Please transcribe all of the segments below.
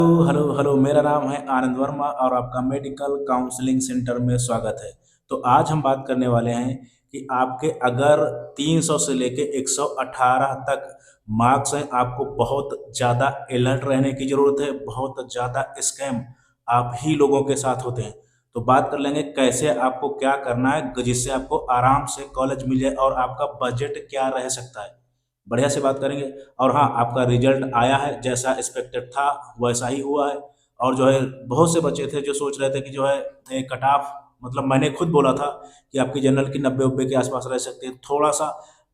Hello hello, मेरा नाम है आनंद वर्मा और आपका मेडिकल काउंसलिंग सेंटर में स्वागत है। तो आज हम बात करने वाले हैं कि आपके अगर 300 से लेके 118 तक मार्क्स हैं, आपको बहुत ज़्यादा अलर्ट रहने की ज़रूरत है। बहुत ज़्यादा स्कैम आप ही लोगों के साथ होते हैं। तो बात कर लेंगे कैसे आपको क्या करना है जिससे आपको आराम से कॉलेज मिल जाए और आपका बजट क्या रह सकता है। बढ़िया से बात करेंगे। और हाँ, आपका रिजल्ट आया है, जैसा एक्सपेक्टेड था वैसा ही हुआ है। और जो है बहुत से बच्चे थे जो सोच रहे थे कि जो है कट ऑफ, मतलब मैंने खुद बोला था कि आपकी जनरल की 90 के आसपास रह सकती है। थोड़ा सा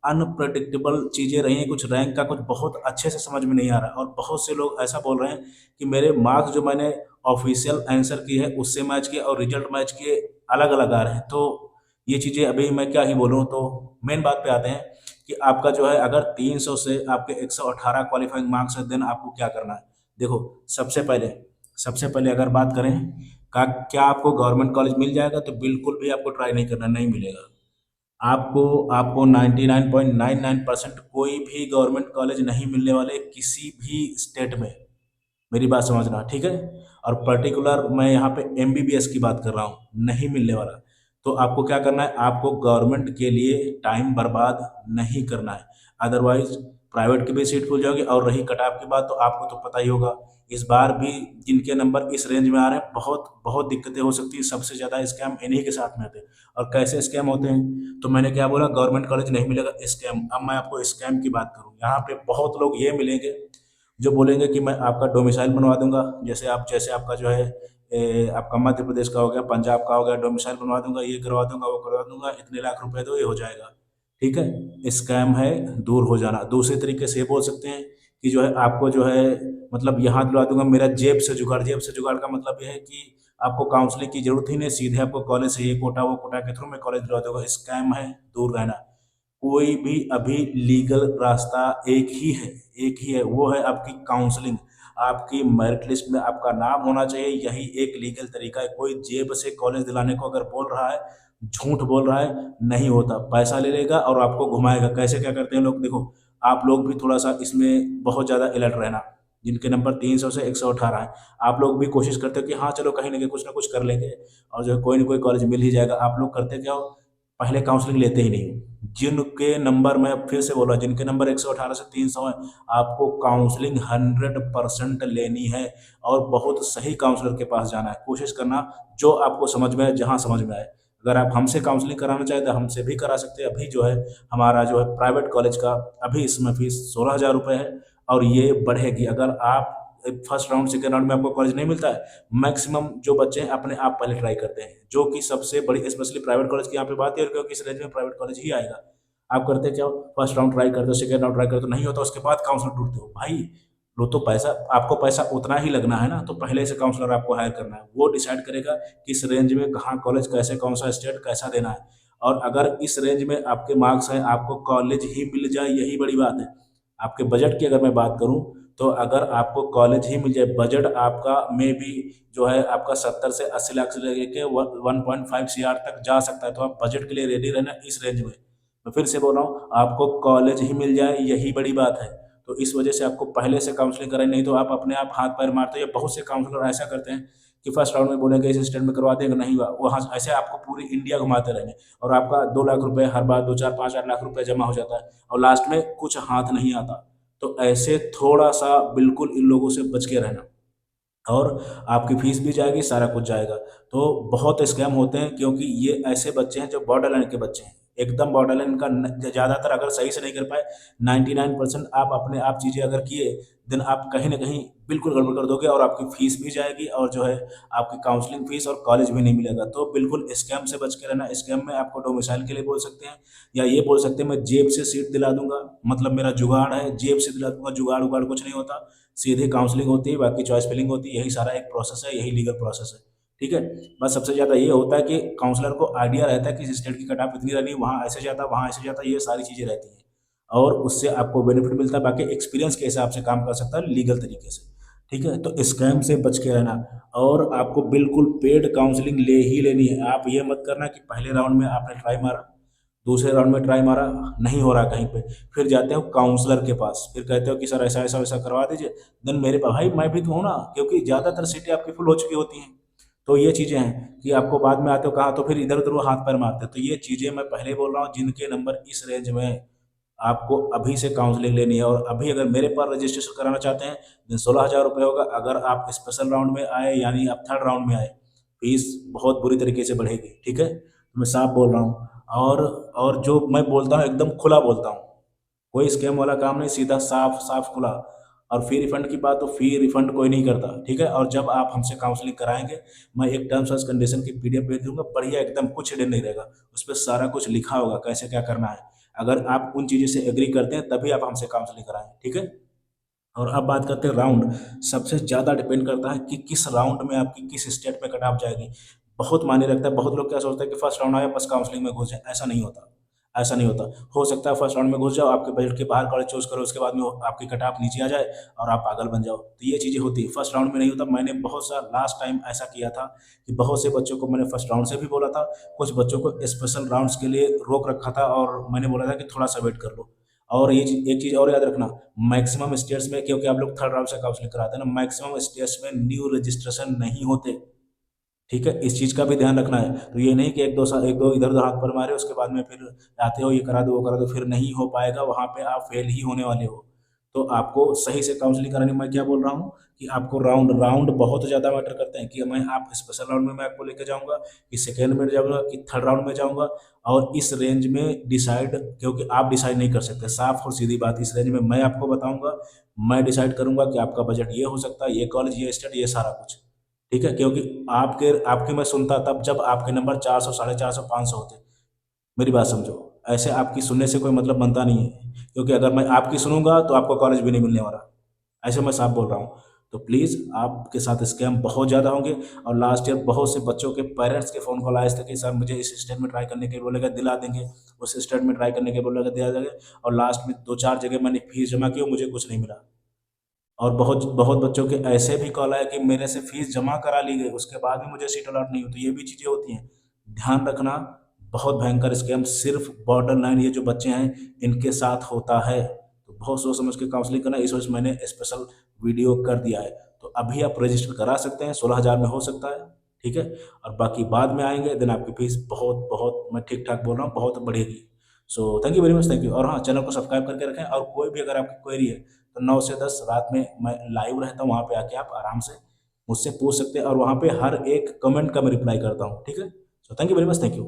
अनप्रडिक्टेबल चीज़ें रही हैं, कुछ रैंक का कुछ बहुत अच्छे से समझ में नहीं आ रहा है। और बहुत से लोग ऐसा बोल रहे हैं कि मेरे मार्क्स जो मैंने ऑफिशियल आंसर की है उससे मैच किए और रिजल्ट मैच किए अलग अलग आ रहे हैं। तो ये चीज़ें अभी मैं क्या ही बोलूँ। तो मेन बात पे आते हैं कि आपका जो है अगर 300 से आपके 118 क्वालिफाइंग मार्क्स है, देन आपको क्या करना है। देखो, सबसे पहले अगर बात करें का क्या आपको गवर्नमेंट कॉलेज मिल जाएगा, तो बिल्कुल भी आपको ट्राई नहीं करना, नहीं मिलेगा। आपको आपको 99.99% कोई भी गवर्नमेंट कॉलेज नहीं मिलने वाले किसी भी स्टेट में। मेरी बात समझना, ठीक है। और पर्टिकुलर मैं यहाँ पे एमबीबीएस की बात कर रहा हूँ, नहीं मिलने वाला। तो आपको क्या करना है, आपको गवर्नमेंट के लिए टाइम बर्बाद नहीं करना है। अदरवाइज प्राइवेट की भी सीट खुल जाओगी। और रही कट ऑफ की बात, तो आपको तो पता ही होगा इस बार भी जिनके नंबर इस रेंज में आ रहे हैं, बहुत बहुत दिक्कतें हो सकती है। सबसे ज़्यादा स्कैम इन्हीं के साथ में होते हैं। और कैसे स्कैम होते हैं, तो मैंने क्या बोला, गवर्नमेंट कॉलेज नहीं मिलेगा, स्कैम। अब मैं आपको स्कैम की बात करूँ, यहाँ पे बहुत लोग ये मिलेंगे जो बोलेंगे कि मैं आपका डोमिसाइल बनवा दूंगा। जैसे आपका जो है आपका मध्य प्रदेश का हो गया, पंजाब का हो गया, डोमिसाइल बनवा दूंगा, ये करवा दूंगा, वो करवा दूंगा, इतने लाख रुपए दो, ये हो जाएगा। ठीक है, स्कैम है, दूर हो जाना। दूसरे तरीके से ये बोल सकते हैं कि जो है आपको जो है मतलब यहाँ दिलवा दूंगा, मेरा जेब से जुगाड़ का मतलब ये है कि आपको काउंसलिंग की जरूरत ही नहीं, सीधे आपको कॉलेज से ये कोटा वो कोटा के थ्रू मैं कॉलेज दिलवा दूंगा। स्कैम है, दूर रहना। कोई भी अभी लीगल रास्ता एक ही है, वो है आपकी काउंसलिंग। आपकी मेरिट लिस्ट में आपका नाम होना चाहिए, यही एक लीगल तरीका है। कोई जेब से कॉलेज दिलाने को अगर बोल रहा है, झूठ बोल रहा है, नहीं होता। पैसा ले लेगा और आपको घुमाएगा। कैसे क्या करते हैं लोग, देखो, आप लोग भी थोड़ा सा इसमें बहुत ज़्यादा अलर्ट रहना। जिनके नंबर 300 से 118 है, आप लोग भी कोशिश करते हो कि हाँ चलो कहीं ना कुछ कर लेंगे और जो है कोई ना कोई कॉलेज मिल ही जाएगा। आप लोग करते क्या हो, पहले काउंसलिंग लेते ही नहीं हो। जिनके नंबर, मैं फिर से बोल रहा, जिनके नंबर 118 से 300 है, आपको काउंसलिंग 100% लेनी है। और बहुत सही काउंसलर के पास जाना है। कोशिश करना जो आपको समझ में आए, जहाँ समझ में आए। अगर आप हमसे काउंसलिंग कराना चाहें तो हमसे भी करा सकते हैं। अभी जो है हमारा जो है प्राइवेट कॉलेज का अभी इसमें फीस 16,000 रुपये है। और ये बढ़ेगी अगर आप फर्स्ट राउंड सेकेंड राउंड में आपको कॉलेज नहीं मिलता है। मैक्सिमम जो बच्चे हैं अपने आप पहले ट्राई करते हैं, जो कि सबसे बड़ी, स्पेशली प्राइवेट कॉलेज की यहाँ पे बात है। और क्योंकि इस रेंज में प्राइवेट कॉलेज ही आएगा। आप करते क्या हो, फर्स्ट राउंड ट्राई करते हो, सेकेंड राउंड ट्राई करते हो, नहीं होता उसके बाद काउंसलर ढूंढते हो। भाई लो, तो पैसा, आपको पैसा उतना ही लगना है ना, तो पहले से काउंसलर आपको हायर करना है। वो डिसाइड करेगा किस रेंज में कहाँ कॉलेज, कैसे, कौन सा स्टेट, कैसा देना है। और अगर इस रेंज में आपके मार्क्स हैं, आपको कॉलेज ही मिल जाए, यही बड़ी बात है। आपके बजट की अगर मैं बात करूं, तो अगर आपको कॉलेज ही मिल जाए, बजट आपका में भी जो है आपका 70 से 80 लाख से लेके 1.5 CR तक जा सकता है। तो आप बजट के लिए रेडी रहना इस रेंज में। मैं फिर से बोल रहा हूँ, आपको कॉलेज ही मिल जाए, यही बड़ी बात है। तो इस वजह से आपको पहले से काउंसलिंग कराई, नहीं तो आप अपने आप हाथ पैर मारते हो। या बहुत से काउंसलर ऐसा करते हैं कि फर्स्ट राउंड में बोलेंगे इस स्टेट में करवा देंगे, नहीं हुआ, वहाँ ऐसे आपको पूरी इंडिया घुमाते रहेंगे। और आपका 2 लाख रुपए हर बार, 2 4 5 8 लाख रुपए जमा हो जाता है और लास्ट में कुछ हाथ नहीं आता। तो ऐसे थोड़ा सा बिल्कुल इन लोगों से बच के रहना। और आपकी फीस भी जाएगी, सारा कुछ जाएगा। तो बहुत स्कैम होते हैं, क्योंकि ये ऐसे बच्चे हैं जो बॉर्डर लाइन के बच्चे हैं। एकदम बॉर्डर लाइन का ज़्यादातर अगर सही से नहीं कर पाए, 99% आप अपने आप चीज़ें अगर किए, देन आप कहीं ना कहीं बिल्कुल गड़बड़ कर दोगे और आपकी फीस भी जाएगी और जो है आपकी काउंसलिंग फीस और कॉलेज भी नहीं मिलेगा। तो बिल्कुल स्कैम से बच के रहना। स्कैम में आपको डोमिसाइल के लिए बोल सकते हैं, या ये बोल सकते हैं मैं जेब से सीट दिला दूंगा, मतलब मेरा जुगाड़ है, जेब से दिला दूंगा। जुगाड़ उगाड़ कुछ नहीं होता, सीधे काउंसलिंग होती है, बाकी चॉइस फिलिंग होती है। यही सारा एक प्रोसेस है, यही लीगल प्रोसेस है। ठीक है। बस सबसे ज़्यादा ये होता है कि काउंसलर को आइडिया रहता है कि इस स्टेट की कट ऑफ इतनी रहनी है, वहाँ ऐसे जाता, वहाँ ऐसे जाता, ये सारी चीज़ें रहती हैं। और उससे आपको बेनिफिट मिलता है, बाकी एक्सपीरियंस के हिसाब से काम कर सकता है लीगल तरीके से। ठीक है, तो स्कैम से बच के रहना। और आपको बिल्कुल पेड काउंसलिंग ले ही लेनी है। आप ये मत करना कि पहले राउंड में आपने ट्राई मारा, दूसरे राउंड में ट्राई मारा, नहीं हो रहा कहीं पे, फिर जाते हो काउंसलर के पास, फिर कहते हो कि सर ऐसा ऐसा वैसा करवा दीजिए। देन मेरे भाई मैं भी तो हूँ ना, क्योंकि ज़्यादातर सीटें आपकी फुल हो चुकी होती हैं। तो ये चीज़ें हैं कि आपको बाद में आते हो कहाँ, तो फिर इधर उधर वो हाथ पैर मारते हैं। तो ये चीज़ें मैं पहले ही बोल रहा हूँ, जिनके नंबर इस रेंज में हैं, आपको अभी से काउंसलिंग लेनी है। और अभी अगर मेरे पर रजिस्ट्रेशन कराना चाहते हैं, देन 16,000 रुपये होगा। अगर आप स्पेशल राउंड में आए, यानी आप थर्ड राउंड में आए, फीस बहुत बुरी तरीके से बढ़ेगी, ठीक है, तो मैं साफ बोल रहा हूँ। और जो मैं बोलता हूँ एकदम खुला बोलता हूँ, कोई स्कैम वाला काम नहीं, सीधा साफ साफ खुला। और फी रिफंड की बात, तो फी रिफंड कोई नहीं करता, ठीक है। और जब आप हमसे काउंसलिंग कराएंगे, मैं एक टर्म्स एंड कंडीशन की पीडीएफ भेज दूंगा, बढ़िया एकदम, कुछ हिडन नहीं रहेगा, उस पर सारा कुछ लिखा होगा कैसे क्या करना है। अगर आप उन चीज़ों से एग्री करते हैं तभी आप हमसे काउंसलिंग कराएं, ठीक है। और अब बात करते हैं राउंड। सबसे ज़्यादा डिपेंड करता है कि किस राउंड में आपकी किस स्टेट में कट ऑफ जाएगी, बहुत मायने रखता है। बहुत लोग क्या सोचते हैं कि फर्स्ट राउंड आया बस काउंसलिंग में घुस जाए, ऐसा नहीं होता। ऐसा नहीं होता। हो सकता है फर्स्ट राउंड में घुस जाओ, आपके बजट के बाहर कॉलेज चूज करो, उसके बाद में आपकी कट ऑफ नीचे आ जाए और आप पागल बन जाओ। तो ये चीज़ें होती है, फर्स्ट राउंड में नहीं होता। मैंने बहुत सा लास्ट टाइम ऐसा किया था कि बहुत से बच्चों को मैंने फर्स्ट राउंड से भी बोला था, कुछ बच्चों को स्पेशल राउंड्स के लिए रोक रखा था, और मैंने बोला था कि थोड़ा सा वेट कर लो। और ये एक चीज़ और याद रखना, मैक्सिमम स्टेट्स में, क्योंकि आप लोग थर्ड राउंड से काउंसलिंग कराते हैं ना, मैक्सिमम स्टेट्स में न्यू रजिस्ट्रेशन नहीं होते, ठीक है। इस चीज़ का भी ध्यान रखना है। तो ये नहीं कि एक दो साल, एक दो इधर उधर हाथ पर मारे, उसके बाद में फिर आते हो ये करा दो वो करा दो, फिर नहीं हो पाएगा, वहाँ पे आप फेल ही होने वाले हो। तो आपको सही से काउंसलिंग करानी। मैं क्या बोल रहा हूँ कि आपको राउंड राउंड बहुत ज़्यादा मैटर करते हैं, कि मैं आप स्पेशल राउंड में मैं आपको लेके जाऊँगा, कि सेकेंड में जाऊँगा, कि थर्ड राउंड में जाऊँगा। और इस रेंज में डिसाइड, क्योंकि आप डिसाइड नहीं कर सकते, साफ और सीधी बात, इस रेंज में मैं आपको बताऊँगा, मैं डिसाइड करूँगा कि आपका बजट ये हो सकता है, ये कॉलेज, ये स्टेट, ये सारा कुछ, ठीक है। क्योंकि आपके आपके मैं सुनता तब जब आपके नंबर 400, 450, 500 होते। मेरी बात समझो, ऐसे आपकी सुनने से कोई मतलब बनता नहीं है, क्योंकि अगर मैं आपकी सुनूंगा तो आपको कॉलेज भी नहीं मिलने वाला। ऐसे मैं साफ बोल रहा हूँ। तो प्लीज़, आपके साथ स्कैम बहुत ज़्यादा होंगे। और लास्ट ईयर बहुत से बच्चों के पेरेंट्स के फ़ोन कॉल आए थे कि सर मुझे इस स्टेट में ट्राई करने के बोलेगा, दिला देंगे, उस स्टेट में ट्राई करने के बोलेगा, दिला देंगे। और लास्ट में दो चार जगह मैंने फीस जमा की और मुझे कुछ नहीं मिला। और बहुत बहुत बच्चों के ऐसे भी कॉल आए कि मेरे से फीस जमा करा ली गई, उसके बाद भी मुझे सीट अलॉट नहीं हुई। तो ये भी चीज़ें होती हैं, ध्यान रखना। बहुत भयंकर स्कैम सिर्फ बॉर्डर लाइन ये जो बच्चे हैं इनके साथ होता है। तो बहुत सोच समझ के काउंसलिंग करना, इस वजह से मैंने स्पेशल वीडियो कर दिया है। तो अभी आप रजिस्टर करा सकते हैं, 16,000 में हो सकता है, ठीक है। और बाकी बाद में आएंगे, देन आपकी फीस बहुत बहुत, मैं ठीक ठाक बोल रहा हूँ, बहुत बढ़ेगी। So thank you very much, thank you. और हाँ, चैनल को सब्सक्राइब करके रखें। और कोई भी अगर आपकी क्वेरी है, तो 9 से 10 रात में मैं लाइव रहता हूँ, वहाँ पे आके आप आराम से मुझसे पूछ सकते हैं। और वहाँ पे हर एक कमेंट का मैं रिप्लाई करता हूँ, ठीक है। So thank you very much, thank you.